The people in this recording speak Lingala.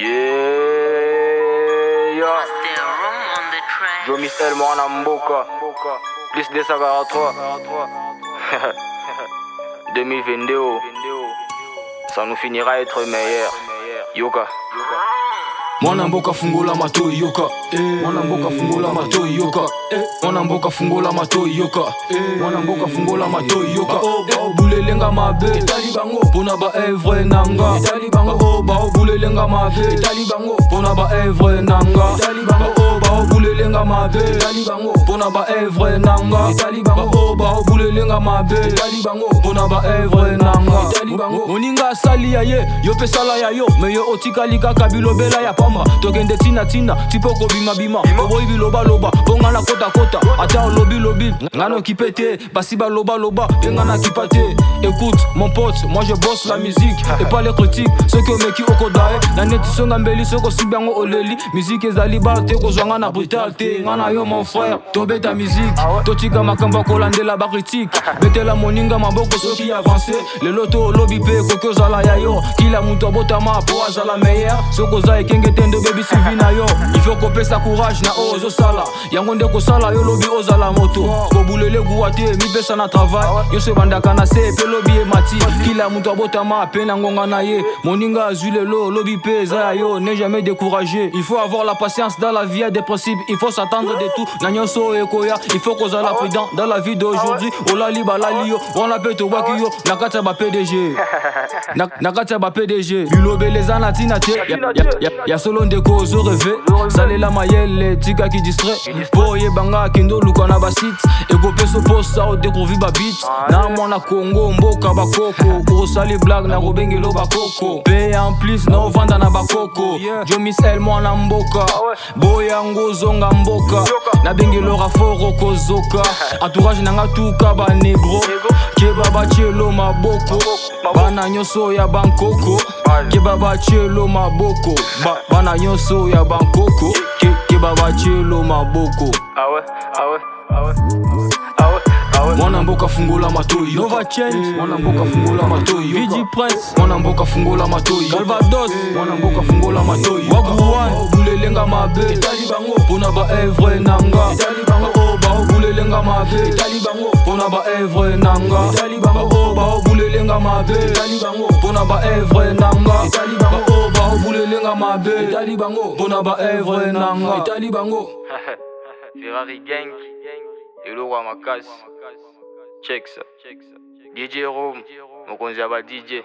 Yeah. Joe Michel, Mwana Mboka. Plus de saga à toi. 2022. Ça nous finira à être meilleur. Yoka. Mwana Mboka fungula matoi yoka. Mwana Mboka fungula matoi yoka. Mwana Mboka fungula matoi yoka. Mwana Mboka fungula matoi yoka. Bulelenga mabe talibango pona ba evre nanga talibango ba bulelenga mabe talibango pona ba evre nanga talibango ba bulelenga mabe talibango pona ba evre nanga talibango ba bulelenga mabe talibango pona ba evre nanga talibango moninga sali ya ye yo pesala ya yo me yo otikali kaka bilobela ya pamba tokende tina tina tipoko bima bima boy biloba loba bonga na kota kota ata lobi ngano kipete basiba loba loba ngana kipate. Écoute mon pote, moi je bosse la musique et pas les critiques. Ceux qui meki okodae na neti songa mbeli soko sibango oleli musique ezali balte kozwanga na brutalité ngana yo mon frère tobe ta musique totika makamba kolandela ba critique betela moninga maboko soki avancer le loto lobby pe koko zala ya yo kila muto botama po azala meilleur soko za ekenge tendo baby sivina yo il faut qu'on pesa courage na ozo sala yango ndeko sala yo lobby ozala moto ko bulele guate mi pesa na travail yo se bandaka na se lobi e mati kila muto botama pena ngonga na ye moninga azule lo lobi pesa yo ne jamais décourager il faut avoir la patience dans la vie des principes il faut s'attendre de tout na nyonso ekoya il faut qu'on soit prudent dans la vie d'aujourd'hui olali balali yo on appelle to wakiyo nakata ba PDG nakata ba PDG bilobeleza na tina te ya solo ndeko zo rêver salela mayele tika ki distrait boye banga kendo lukana ba site ego peso posta o découvrir ba beat na mona Congo mboka bakoko kurosali blague na robengelo bakoko pe en plus na vanda na bakoko Joe Michel Mwana Mboka boyango zonga mboka na bengelo raforo kozoka entourage nanga tuka ba negro kebaba chelo maboko bana nyoso ya bankoko kebaba chelo maboko bana nyoso ya bankoko kebaba chelo maboko Mwana Mboka fungula matoi Nova Change Mwana Mboka fungula matoi VG Press Mwana Mboka fungula matoi Calvados Mwana Mboka fungula matoi Wagwan bulelenga mabe talibango pona ba evre nanga talibango ba bulelenga mabe talibango pona ba evre nanga talibango ba bulelenga mabe talibango pona ba evre nanga talibango ba bulelenga mabe talibango pona ba evre nanga talibango Ferrari Gang et le roi Makas. Check ça. DJ Rome, mon conja DJ.